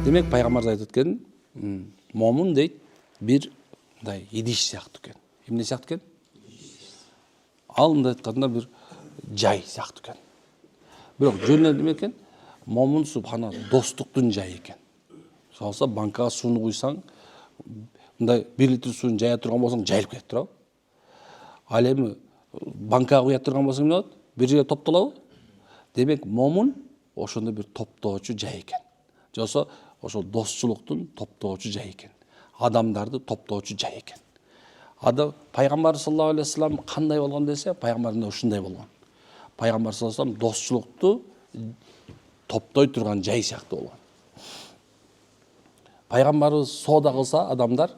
Демек пайгамбарыбыз айтып өткен, момун дейт бир мындай идиш сыяктуу экен. Эмне сыяктуу экен? Ал мындай айтканда бир жай сыяктуу экен. Бирок жөнүнөн неме экен? Момун субхана достуктун жайы экен. Мисалы банкага сууну куйсаң, мындай 1 литр сууну жая турган болсоң, жайылып кетет турабы? Ал эми банкага куя турган болсоң эмне болот? Бир жерге топтолобу? Демек момун ошондой бир топтоочу жай экен. Жосо ошол достчулуктун топтоочу жай экен. Адамдарды топтоочу жай экен. Пайгамбар саллаллаху алейхи вассалам кандай болгон десе, пайгамбар ушундай болгон. Пайгамбар саллаллаху алейхи вассалам достчулукту топтой турган жай сыяктуу болгон. Пайгамбарыбыз соода кылса адамдар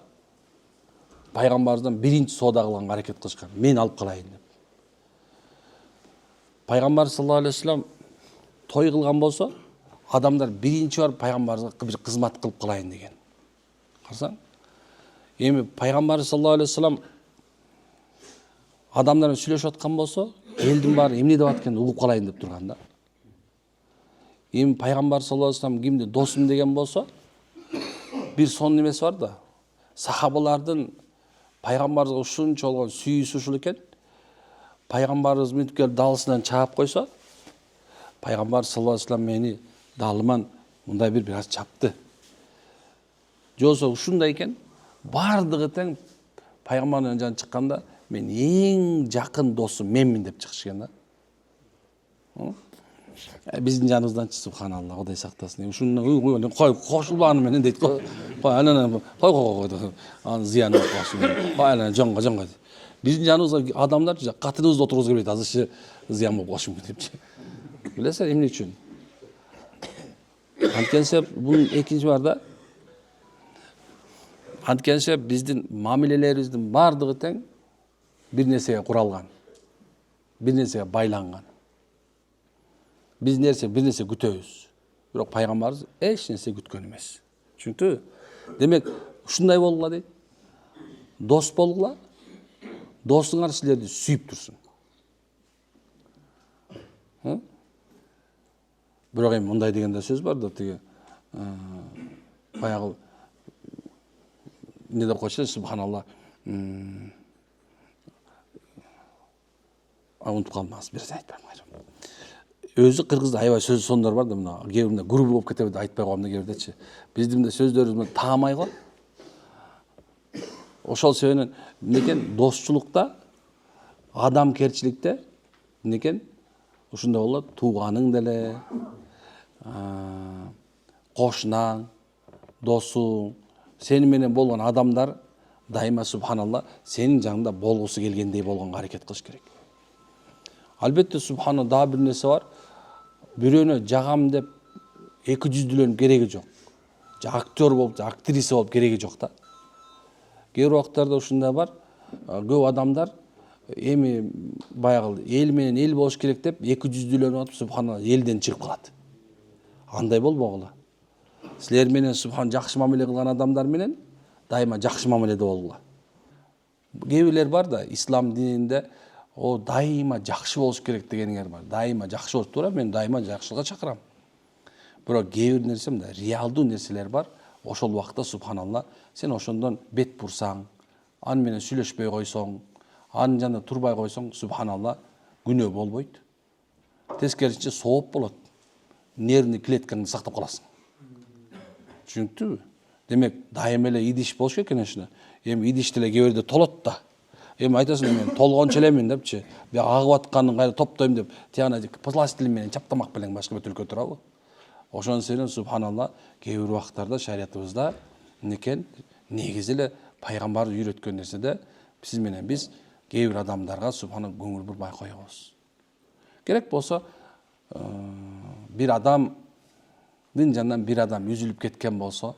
пайгамбарыбыздан биринчи соода кылганга аракет кылышкан. Мен алып калайын деп. Пайгамбар саллаллаху алейхи вассалам той кылган болсо, адамдар биринчи барып пайгамбарыбызга бир кызмат кылып калайын деген. Карасаң, эми пайгамбар саллаллаху алейхи вассалам адамдар менен сүйлөшүп аткан болсо, элдин баары эмне деп атканын угуп калайын деп турган да. Эми пайгамбар саллаллаху алейхи вассалам кимди досум деген болсо, бир сонун эмеси бар да. Сахабалардын пайгамбарыбызга ушунча болгон сүйүүсү ушул экен. Пайгамбарыбыз мынтип келип далысынан чаап койсо, пайгамбар саллаллаху алейхи вассалам мени далыман мындай бир аз чапты. Жосо ушундай экен. Бардыгы тең пайгамбардын жанынан чыкканда мен эң жакын досум менмин деп чыгышкан да. Биздин жаныбызданчы субханалла, Кудай сактасын. Ушуну кой кошулбаны менен дейт го. Кой анан кой. Анын зыяны болсун. Кой анан жоңго. Биздин жаныбызга адамдар катыныбызды отургузу келбейт, азырчы зыян болуп калышы мүмкүн депчи. Билесиз эмне үчүн? Анткенсе бунун экинчи бар да. Анткенсе биздин мамилелерибиздин бардыгы тең бир нерсеге куралган. Бир нерсеге байланган. Биз бир нерсе күтөбүз. Бирок пайгамбарыбыз эч нерсе күткөн эмес. Чүнкү демек ушундай болгула дейт. Дос болгула. Досуңар силерди сүйүп турсун. Бирок эми мындай деген да сөз бар да, тиги баягы не деп койчу, субханалла. Унутуп калдым, бир айтпайм кайра. Өзү кыргызда аябай сөз сондар бар да, мына кээ биринде грубый болуп кетеби деп айтпай коем да кээ бирдечи. Биздин сөздөрүбүз таамай го. Ошол себептен некен достчулукта, адамкерчиликте некен ушундай болот, тууганың деле, кошунаң, досуң, сени менен болгон адамдар дайыма субханалла сенин жаныңда болгусу келгендей болгонго аракет кылыш керек. Албетте субхана да бир нерсе бар. Бирөөнө жагам деп 200-дүлөнүп кереги жок. Актер болуп, актриса болуп кереги жок да. Кээ бир убактарда ушундай бар. Көп адамдар эми баягы эл менен эл болуш керек деп 200-дүлөнүп атып субхана элден чыгып калат. Андай болбогула. Силер менен субхан жакшы мамиле кылган адамдар менен дайыма жакшы мамиледе болгула. Кээ бирлер бар да, ислам дининде о дайыма жакшы болуш керек дегендер бар. Дайыма жакшы болуш туура, мен дайыма жакшылыкка чакырам. Бирок кээ бир нерсе мындай реалдуу нерселер бар. Ошол убакта субханалла сен ошондон бет бурсаң, аны менен сүйлөшпөй койсоң, анын жанында турбай койсоң, субханалла күнөө болбойт. Тескерисинче сооп болот. Нервный клеткаңды сактап каласың. Түшүнүктүбү? Демек дайыма эле идиш болуш керек экен ошондо. Эми идиш деле кээ бирде толот да. Эми айтасың, мен толгончу элемин депчи, бияк агып атканын кайра топтойм деп, тияна пластилин менен чаптамак белең башка бир өлкө турабы? Ошон сенен субханалла кээ бир убактарда шариятыбызда некен негизи эле пайгамбар үйрөткөн нерседе сиз менен биз кээ бир адамдарга субхана көңүл бурбай коебуз. Керек болсо бир адамдын жанынан бир адам үзүлүп кеткен болсо,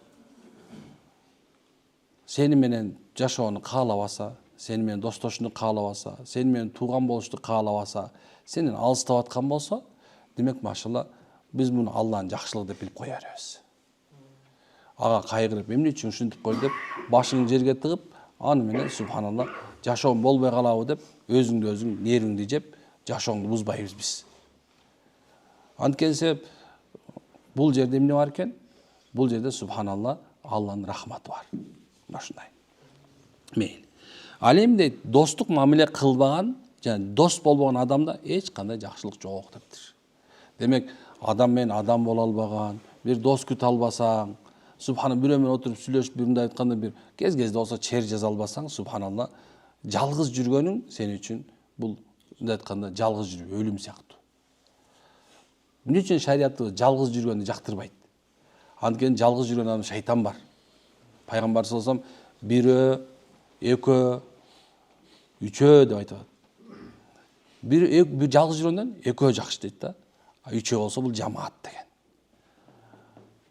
сени менен жашоону каалабаса, сени менен достошууну каалабаса, сени менен тууган болушту каалабаса, сенен алыстап аткан болсо, демек машалла биз муну Алланын жакшылыгы деп билип кое беребиз. Ага кайгырып, эмне үчүн ушинтип койду деп башыңды жерге тыгып, аны менен субханалла жашоом болбой калабы деп өзүңдү өзүң нервиңди жеп, жашооңду бузбайбыз биз. Анткенсе бул жерде эмне бар экен? Бул жерде субханалла Алланын рахматы бар. Ушундай. Мейли. Ал эми дейт, достук мамиле кылбаган жана дос болбогон адамда эч кандай жакшылык жок дептир. Демек, адам менен адам боло албаган, бир дос күтө албасаң, субхана бирөө менен отуруп сүйлөшүп, мындай айтканда бир кез-кезде болсо чер жаза албасаң, субханалла, жалгыз жүргөнүң сен үчүн бул мындай айтканда жалгыз жүрүү өлүм сыяктуу. Эмне үчүн шариятта жалгыз жүргөндү жактырбайт? Анткени жалгыз жүргөн адам шайтан бар. Пайгамбар саллаллаху алейхи вассалам бирөө, экөө, үчөө деп айтат. Бир жалгыз жүргөндөн экөө жакшы дейт да. Үчөө болсо бул жамаат деген.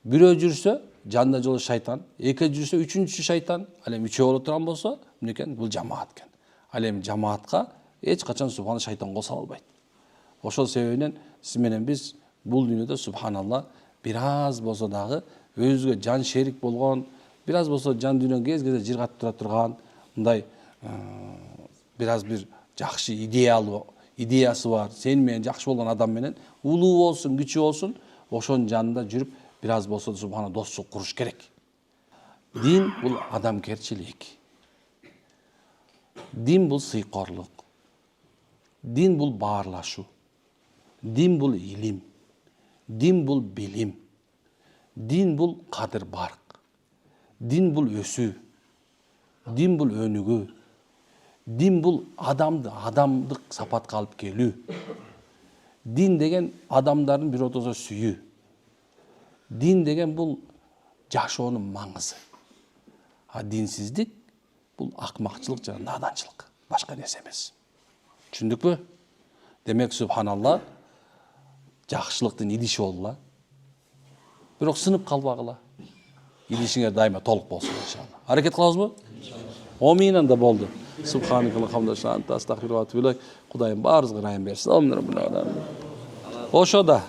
Бирөө жүрсө жанында жолу шайтан, эки жүрсө үчүнчүсү шайтан, ал эми үчөө боло турган болсо эмне экен? Бул жамаат экен. Ал эми жамаатка эч качан субхана шайтан кошо албайт. Ошол себебинен сиз менен биз бул дүйнөдө субханалла бир аз болсо дагы өзүгө жан шерик болгон, бир аз болсо жан дүйнөнү кез-кезде жыргатып тура турган мындай бир аз бир жакшы идеясы бар, сен менен жакшы болгон адам менен улуу болсун, күчү болсун, ошонун жанында жүрүп бир аз болсо субхана достук куруш керек. Дин бул адамгерчилик. Дин бул сыйкорлук. Дин бул баарлашуу. Дин бул илим. Дин бул билим. Дин бул кадыр барк. Дин бул өсүү. Дин бул өнүгүү. Дин бул адамдык сапатка алып келүү. Дин деген адамдардын бир отосо сүйүү. Дин деген бул жашоонун маңызы. А динсиздик бул акмакчылык жана наданчылык, башка нерсе эмес. Түшүндүкпү? Демек субханалла жакшылыктын идиши болгула. Бирок сынып калбагыла. Идишиңер дайыма толук болсун иншалла. Аракет кылабызбы? Оминан да болду. Субханакалла хамдашан тастагфиру ва Кудайым баарыбызга ырайым берсин. Ошо да